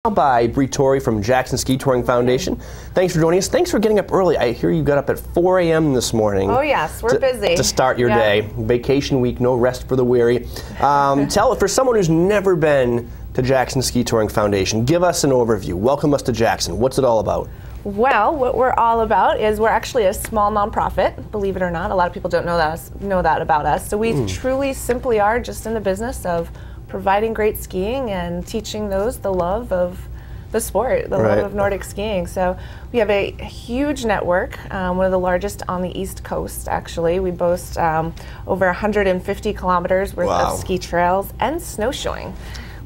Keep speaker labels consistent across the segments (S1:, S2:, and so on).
S1: By Breanne Torrey from Jackson Ski Touring Foundation. Thanks for joining us. Thanks for getting up early. I hear you got up at 4 a.m. this morning.
S2: Oh yes, we're busy.
S1: To start your day. Vacation week, no rest for the weary. For someone who's never been to Jackson Ski Touring Foundation, give us an overview. Welcome us to Jackson. What's it all about?
S2: Well, what we're all about is we're actually a small nonprofit, believe it or not. A lot of people don't know that about us. So we truly simply are just in the business of providing great skiing and teaching those the love of the sport, the love of Nordic skiing. So we have a huge network, one of the largest on the East Coast actually. We boast over 150 kilometers worth of ski trails and snowshoeing.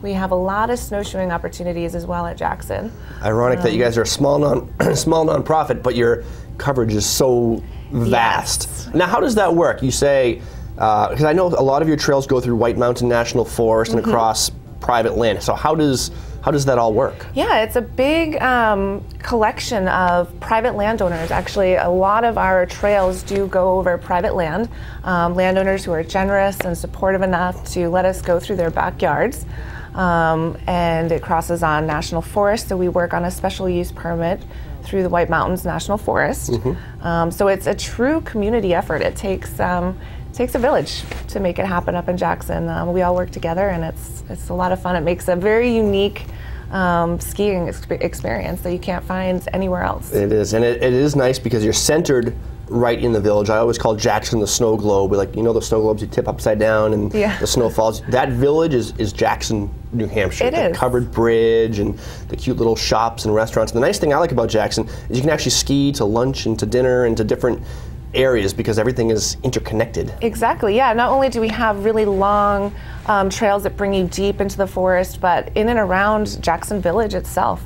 S2: We have a lot of snowshoeing opportunities as well at Jackson. Ironic
S1: that you guys are a small nonprofit, but your coverage is so vast.
S2: Yes.
S1: Now, how does that work? You say, because I know a lot of your trails go through White Mountain National Forest and across private land. So how does that all work?
S2: Yeah, it's a big collection of private landowners. Actually, a lot of our trails do go over private land. Landowners who are generous and supportive enough to let us go through their backyards. And it crosses on National Forest, so we work on a special use permit through the White Mountains National Forest. So it's a true community effort. It takes a village to make it happen up in Jackson. We all work together, and it's a lot of fun. It makes a very unique skiing experience that you can't find anywhere else.
S1: It is, and it is nice because you're centered right in the village. I always call Jackson the snow globe. Like, you know, the snow globes you tip upside down and the snow falls. That village is Jackson, New Hampshire.
S2: It is.
S1: The covered bridge and the cute little shops and restaurants. And the nice thing I like about Jackson is you can actually ski to lunch and to dinner and to different areas because everything is interconnected.
S2: Exactly, yeah. Not only do we have really long trails that bring you deep into the forest, but in and around Jackson Village itself.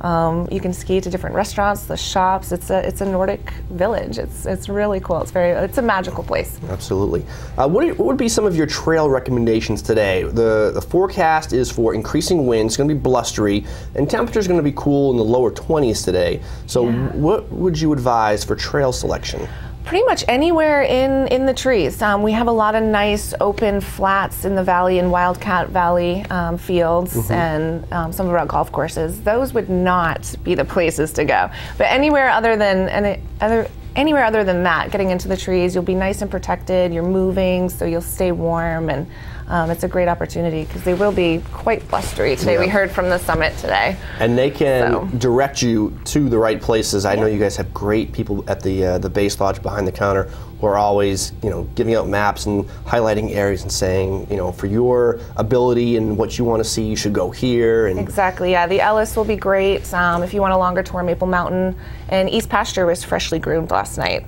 S2: You can ski to different restaurants, the shops. It's a Nordic village. It's really cool. It's a magical place.
S1: Absolutely. What would be some of your trail recommendations today? The forecast is for increasing winds. It's going to be blustery, and temperature's going to be cool in the lower 20s today. So what would you advise for trail selection?
S2: Pretty much anywhere in the trees. We have a lot of nice open flats in the valley, in Wildcat Valley fields, and some of our golf courses. Those would not be the places to go. But anywhere other than that, getting into the trees, you'll be nice and protected. You're moving, so you'll stay warm, and it's a great opportunity because they will be quite blustery today. We heard from the summit today.
S1: And they can direct you to the right places. I know you guys have great people at the base lodge behind the counter who are always, giving out maps and highlighting areas and saying, for your ability and what you want to see, you should go here. And
S2: exactly, yeah. The Ellis will be great if you want a longer tour. Maple Mountain and East Pasture was freshly groomed last night.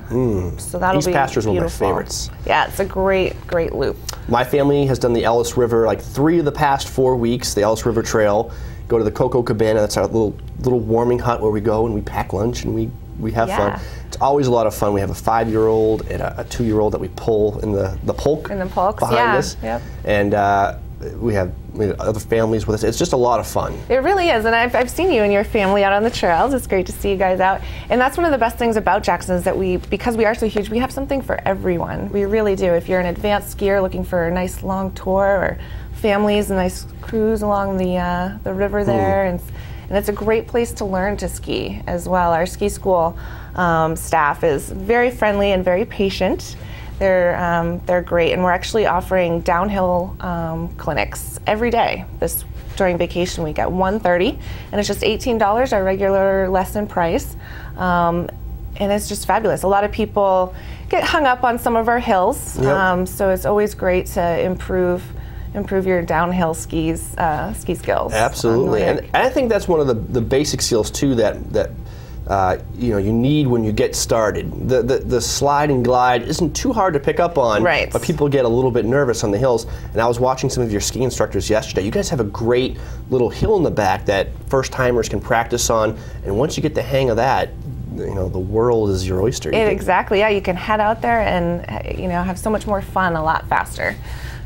S2: So that'll be
S1: East Pasture is one of my
S2: beautiful.
S1: favorites.
S2: Yeah, it's a great loop.
S1: My family has done the Ellis River like 3 of the past 4 weeks, the Ellis River Trail. Go to the Coco Cabana, that's our little warming hut where we go and we pack lunch and we have fun. It's always a lot of fun. We have a 5-year-old and a 2-year-old that we pull in the polk behind us. And we have other families with us. It's just a lot of fun.
S2: It really is, and I've seen you and your family out on the trails. It's great to see you guys out. And that's one of the best things about Jackson is that because we are so huge, we have something for everyone. We really do. If you're an advanced skier looking for a nice long tour, or families, a nice cruise along the river there, and it's a great place to learn to ski as well. Our ski school staff is very friendly and very patient. They're great, and we're actually offering downhill clinics every day during vacation week at 1:30, and it's just $18, our regular lesson price, and it's just fabulous. A lot of people get hung up on some of our hills, so it's always great to improve your downhill ski skills.
S1: Absolutely, and I think that's one of the basic skills too that you need when you get started. The slide and glide isn't too hard to pick up on, but people get a little bit nervous on the hills. And I was watching some of your ski instructors yesterday. You guys have a great little hill in the back that first timers can practice on, and once you get the hang of that, the world is your oyster.
S2: Exactly, yeah. You can head out there and have so much more fun a lot faster.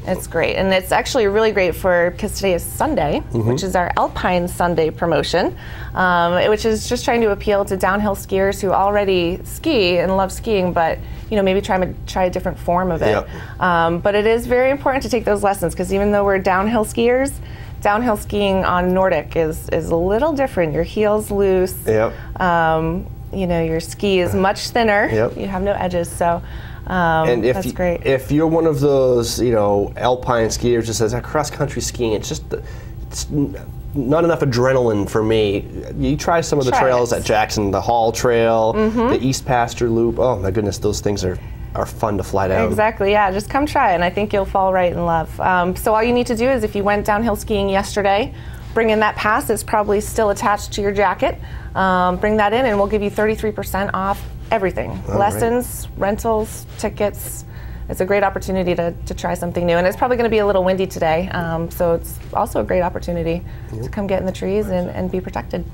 S2: It's great, and it's actually really great because today is Sunday, which is our Alpine Sunday promotion, which is just trying to appeal to downhill skiers who already ski and love skiing, but maybe try a different form of it. But it is very important to take those lessons because even though we're downhill skiers, downhill skiing on Nordic is a little different. Your heel's loose.
S1: Yep.
S2: You know, your ski is much thinner.
S1: Yep.
S2: You have no edges, so
S1: and
S2: that's great.
S1: If you're one of those, you know, alpine skiers that says cross-country skiing, it's not enough adrenaline for me. You try some of the trails at Jackson, the Hall Trail, the East Pasture Loop. Oh my goodness, those things are fun to fly down.
S2: Exactly, yeah, just come try it, and I think you'll fall right in love. So all you need to do is, if you went downhill skiing yesterday, bring in that pass. It's probably still attached to your jacket. Bring that in and we'll give you 33% off everything. Lessons, rentals, tickets. It's a great opportunity to try something new, and it's probably going to be a little windy today, so it's also a great opportunity to come get in the trees and be protected.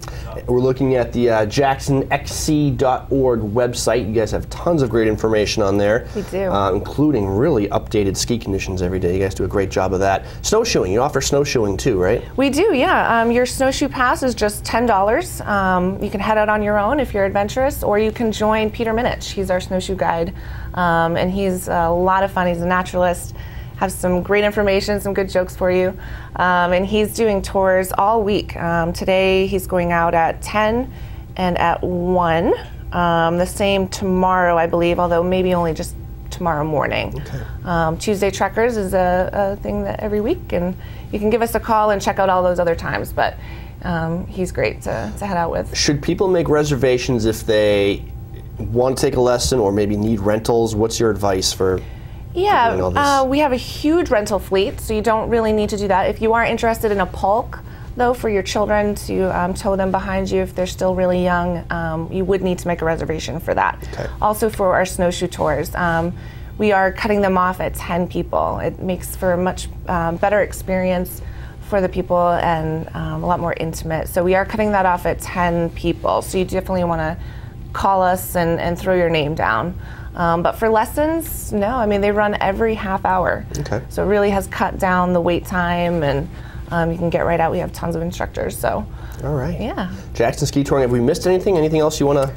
S1: We're looking at the jacksonxc.org website. You guys have tons of great information on there.
S2: We do.
S1: Including really updated ski conditions every day. You guys do a great job of that. Snowshoeing, you offer snowshoeing too, right?
S2: We do, yeah. Your snowshoe pass is just $10. You can head out on your own if you're adventurous, or you can join Peter Minich. He's our snowshoe guide, and he's a lot of fun. He's a naturalist, has some great information, some good jokes for you, and he's doing tours all week. Today he's going out at 10 and at 1. The same tomorrow, I believe, although maybe only just tomorrow morning. Okay. Tuesday Trekkers is a thing that every week, and you can give us a call and check out all those other times, but he's great to head out with.
S1: Should people make reservations if they want to take a lesson or maybe need rentals? What's your advice for doing all this?
S2: We have a huge rental fleet, so you don't really need to do that. If you are interested in a pulk, though, for your children to tow them behind you if they're still really young, you would need to make a reservation for that.
S1: Okay.
S2: Also for our snowshoe tours, we are cutting them off at 10 people. It makes for a much better experience for the people and a lot more intimate. So we are cutting that off at 10 people, so you definitely want to call us and throw your name down. But for lessons, no, I mean, they run every half hour.
S1: Okay.
S2: So it really has cut down the wait time, and you can get right out. We have tons of instructors, so.
S1: All right.
S2: Yeah.
S1: Jackson Ski Touring, have we missed anything? Anything else you want to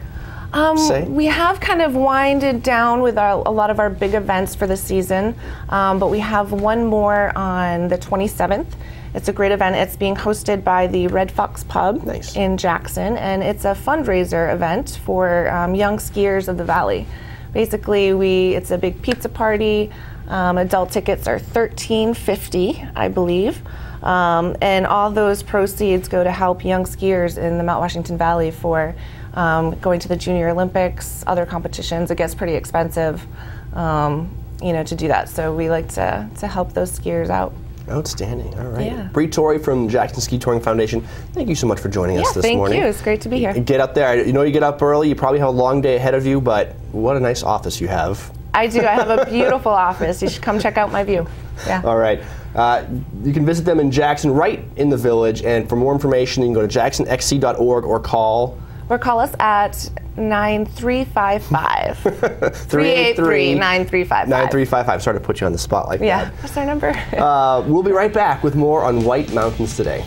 S1: say?
S2: We have kind of winded down with a lot of our big events for the season, but we have one more on the 27th. It's a great event. It's being hosted by the Red Fox Pub in Jackson, and it's a fundraiser event for young skiers of the Valley. Basically, it's a big pizza party. Adult tickets are $13.50, I believe, and all those proceeds go to help young skiers in the Mount Washington Valley for going to the Junior Olympics, other competitions. It gets pretty expensive, to do that. So we like to help those skiers out.
S1: Outstanding. All right.
S2: Yeah.
S1: Breanne Torrey from Jackson Ski Touring Foundation, thank you so much for joining us this morning.
S2: Thank you. It's great to be here.
S1: Get up there. You know you get up early. You probably have a long day ahead of you, but what a nice office you have.
S2: I do. I have a beautiful office. You should come check out my view. Yeah.
S1: All right. You can visit them in Jackson, right in the village, and for more information, you can go to jacksonxc.org or call
S2: us at 9355 383 9355.
S1: 9355. Sorry to put you on the spot like that.
S2: Yeah, that's our number.
S1: We'll be right back with more on White Mountains Today.